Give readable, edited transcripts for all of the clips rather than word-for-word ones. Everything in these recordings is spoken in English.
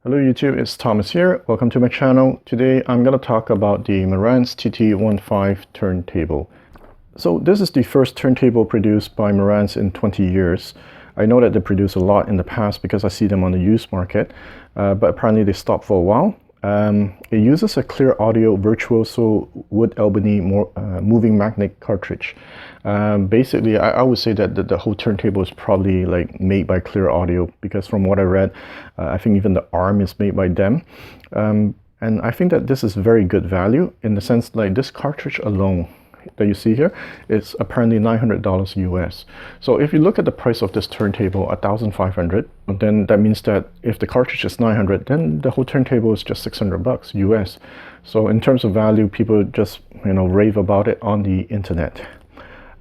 Hello YouTube, it's Thomas here. Welcome to my channel. Today I'm going to talk about the Marantz TT15 turntable. So this is the first turntable produced by Marantz in 20 years. I know that they produced a lot in the past because I see them on the used market, but apparently they stopped for a while. It uses a clear audio virtuoso wood ebony moving magnet cartridge. Basically, I would say that the whole turntable is probably like made by Clear Audio, because from what I read, I think even the arm is made by them. And I think that this is very good value in the sense like this cartridge alone that you see here is apparently $900 US. So if you look at the price of this turntable, $1,500, then that means that if the cartridge is $900, then the whole turntable is just $600 US. So in terms of value, people just rave about it on the internet.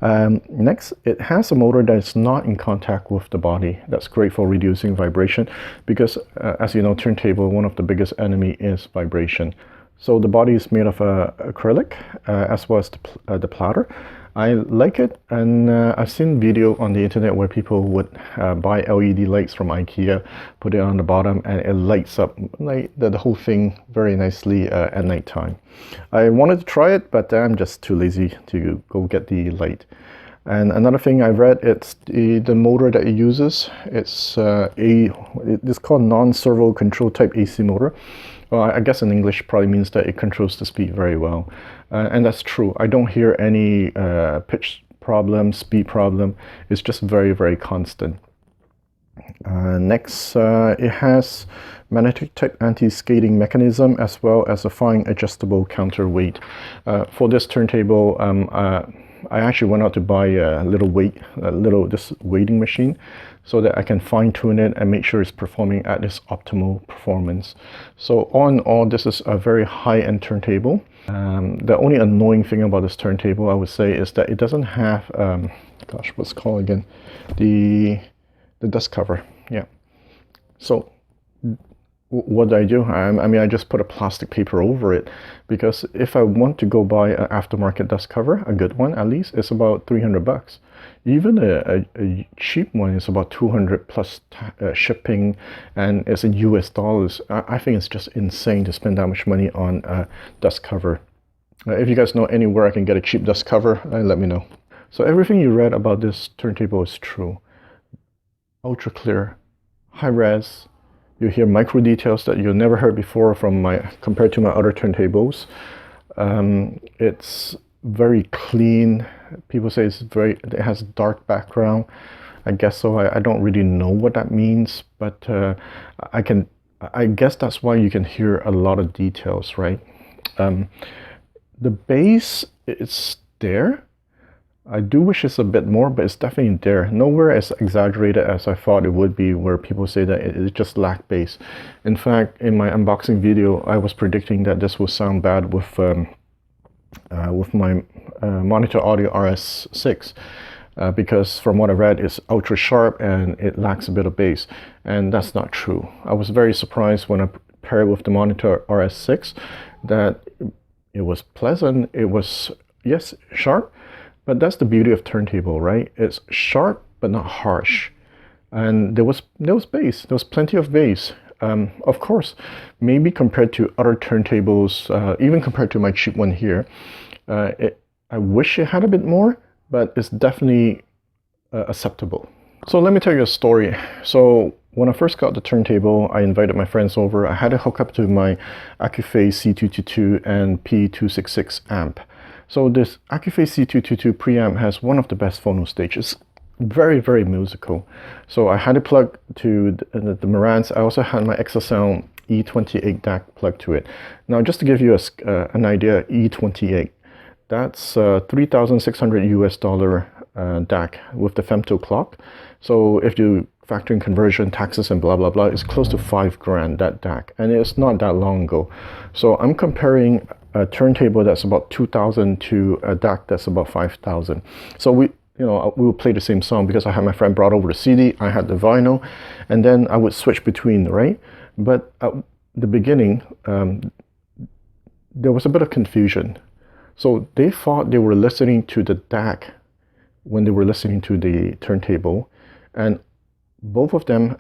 Next, it has a motor that is not in contact with the body. That's great for reducing vibration because, as you know, turntable, one of the biggest enemy is vibration. So the body is made of acrylic as well as the platter. I like it, and I've seen video on the internet where people would buy LED lights from IKEA, put it on the bottom, and it lights up like the whole thing very nicely at night time. I wanted to try it, but I'm just too lazy to go get the light. And another thing I read, it's the motor that it uses. It's called non-servo control type AC motor. Well, I guess in English probably means that it controls the speed very well. And that's true. I don't hear any pitch problem, speed problem. It's just very, very constant. Next, it has magnetic type anti-skating mechanism as well as a fine adjustable counterweight. For this turntable, I actually went out to buy a little this weighting machine so that I can fine-tune it and make sure it's performing at its optimal performance. So all in all, this is a very high-end turntable. The only annoying thing about this turntable, I would say, is that it doesn't have, gosh, what's it called again? The dust cover. Yeah. So what do? I mean, I just put a plastic paper over it, because if I want to go buy an aftermarket dust cover, a good one at least, it's about $300. Even a cheap one is about 200 plus shipping, and it's in US dollars. I think it's just insane to spend that much money on a dust cover. If you guys know anywhere I can get a cheap dust cover, let me know. So everything you read about this turntable is true. Ultra clear, high res. You hear micro details that you've never heard before compared to my other turntables. It's very clean. People say it has a dark background. I guess so. I don't really know what that means, but I guess that's why you can hear a lot of details, right? The bass, it's there. I do wish it's a bit more, but it's definitely there. Nowhere as exaggerated as I thought it would be, where people say that it just lacked bass. In fact, in my unboxing video, I was predicting that this will sound bad with my Monitor Audio RS6, because from what I read, it's ultra sharp and it lacks a bit of bass, and that's not true. I was very surprised when I paired it with the Monitor RS6 that it was pleasant. It was, yes, sharp. But that's the beauty of turntable, right? It's sharp, but not harsh. And there was bass. There was plenty of bass. Of course, maybe compared to other turntables, even compared to my cheap one here, I wish it had a bit more, but it's definitely acceptable. So let me tell you a story. So when I first got the turntable, I invited my friends over. I had it hooked up to my Accuphase C222 and P266 amp. So this Accuphase C222 preamp has one of the best phono stages. Very, very musical. So I had it plugged to the Marantz. I also had my Exosound E28 DAC plugged to it. Now, just to give you an idea, E28, that's 3,600 US dollar DAC with the femto clock. So if you factor in conversion, taxes, and blah, blah, blah, it's close to $5,000, that DAC. And it's not that long ago. So I'm comparing a turntable that's about 2,000 to a DAC that's about 5,000. So we would play the same song because I had my friend brought over the CD, I had the vinyl, and then I would switch between, right? But at the beginning, there was a bit of confusion. So they thought they were listening to the DAC when they were listening to the turntable, and both of them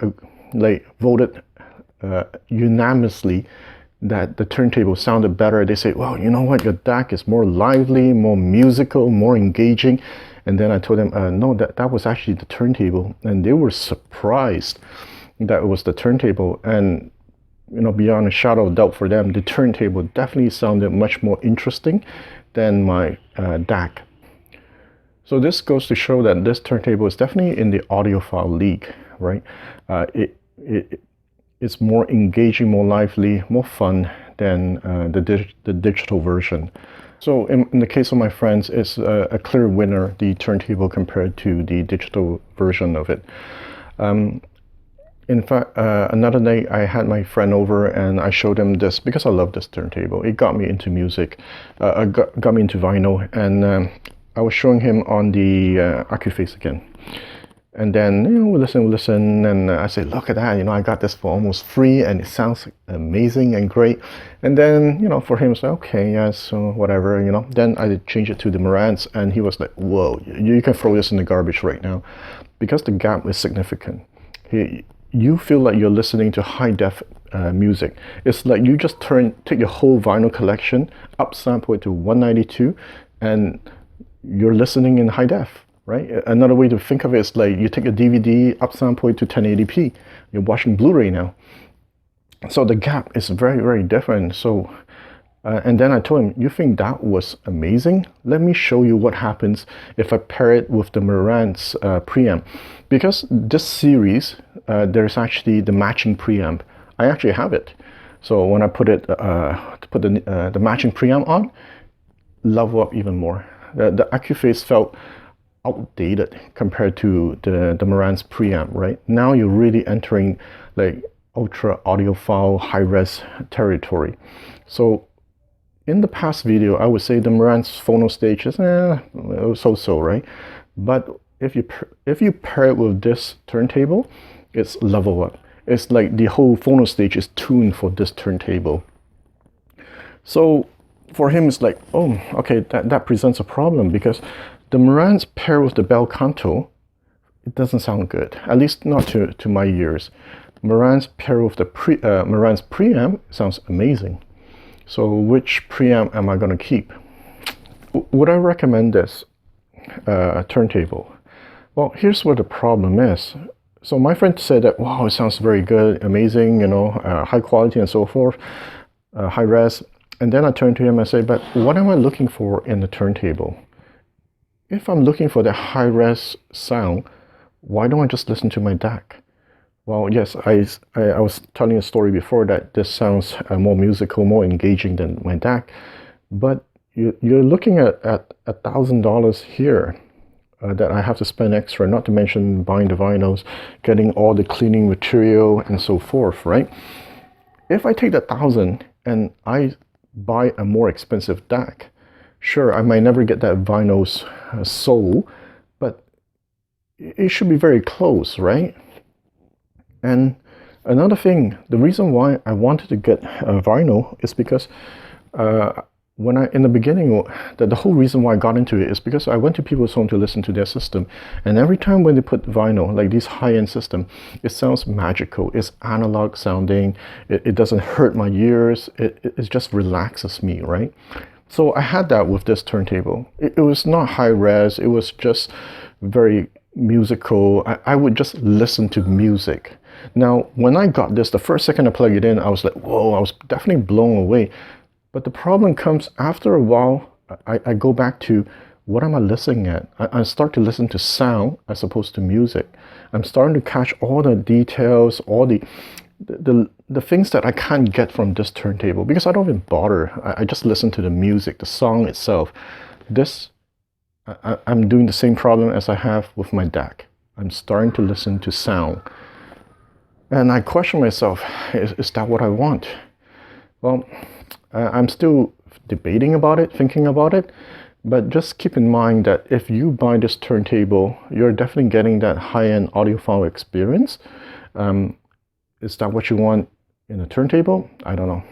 voted unanimously that the turntable sounded better. They say, well, you know what, your DAC is more lively, more musical, more engaging. And then I told them, no, that was actually the turntable. And they were surprised that it was the turntable. And beyond a shadow of doubt for them, the turntable definitely sounded much more interesting than my DAC. So this goes to show that this turntable is definitely in the audiophile league, right? It's more engaging, more lively, more fun than the digital version. So in the case of my friends, it's a clear winner, the turntable compared to the digital version of it. In fact, another day I had my friend over and I showed him this because I love this turntable. It got me into music, got me into vinyl, and I was showing him on the Accuface again. And then, we listen, and I say, look at that, I got this for almost free and it sounds amazing and great. And then, for him, it's like, okay, yeah, so whatever, Then I changed it to the Marantz and he was like, whoa, you can throw this in the garbage right now because the gap is significant. You feel like you're listening to high-def music. It's like you just take your whole vinyl collection, upsample it to 192, and you're listening in high-def. Right? Another way to think of it is like you take a DVD, upsample it to 1080p. You're watching Blu-ray now. So the gap is very, very different. So, and then I told him, you think that was amazing? Let me show you what happens if I pair it with the Marantz preamp. Because this series, there's actually the matching preamp. I actually have it. So when I put it, put the matching preamp on, level up even more. The Accuface felt outdated compared to the Marantz preamp, right? Now you're really entering like ultra audiophile high-res territory. So in the past video, I would say the Marantz phono stage is so-so, right? But if you pair it with this turntable, it's level up. It's like the whole phono stage is tuned for this turntable. So for him, it's like, oh, okay, that presents a problem because the Marantz paired with the bel canto, it doesn't sound good, at least not to my ears. Marantz paired with the Marantz preamp sounds amazing. So which preamp am I going to keep? Would I recommend this turntable? Well, here's where the problem is. So my friend said that, wow, it sounds very good, amazing, high quality and so forth, high res. And then I turned to him and said, but what am I looking for in the turntable? If I'm looking for the high-res sound, why don't I just listen to my DAC? Well, yes, I was telling a story before that this sounds more musical, more engaging than my DAC, but you're looking at $1,000 here that I have to spend extra, not to mention buying the vinyls, getting all the cleaning material and so forth, right? If I take that $1,000 and I buy a more expensive DAC, sure, I might never get that vinyl's soul, but it should be very close, right? And another thing, the reason why I wanted to get a vinyl is because in the beginning, the whole reason why I got into it is because I went to people's home to listen to their system, and every time when they put vinyl, like these high-end system, it sounds magical. It's analog sounding. It doesn't hurt my ears. It just relaxes me, right? So I had that with this turntable. It was not high res. It was just very musical. I would just listen to music. Now, when I got this, the first second I plugged it in, I was like, whoa, I was definitely blown away. But the problem comes after a while, I go back to what am I listening at? I start to listen to sound as opposed to music. I'm starting to catch all the details, all the things that I can't get from this turntable because I don't even bother. I just listen to the music, the song itself. I'm doing the same problem as I have with my DAC. I'm starting to listen to sound. And I question myself, is that what I want? Well, I'm still debating about it, thinking about it, but just keep in mind that if you buy this turntable, you're definitely getting that high-end audiophile experience. Is that what you want in a turntable? I don't know.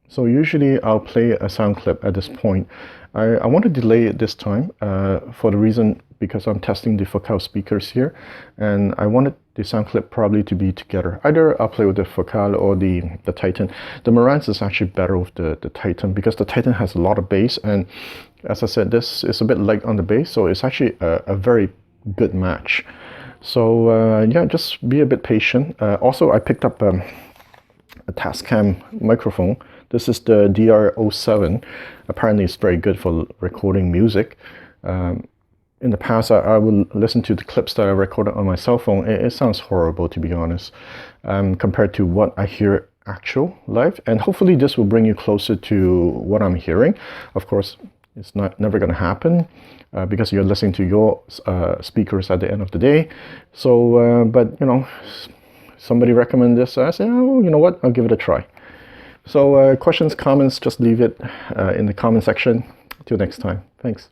So usually I'll play a sound clip at this point. I want to delay it this time for the reason because I'm testing the Focal speakers here, and I wanted the sound clip probably to be together. Either I'll play with the Focal or the Titan. The Marantz is actually better with the Titan because the Titan has a lot of bass, and as I said, this is a bit light on the bass, so it's actually a very good match. So yeah, just be a bit patient. Also, I picked up a Tascam microphone. This is the DR07. Apparently it's very good for recording music. In the past, I would listen to the clips that I recorded on my cell phone. It sounds horrible, to be honest, compared to what I hear actual live. And hopefully this will bring you closer to what I'm hearing. Of course, it's never going to happen because you're listening to your speakers at the end of the day. So, but you know, somebody recommended this. I said, oh, you know what? I'll give it a try. So questions, comments, just leave it in the comment section. Till next time. Thanks.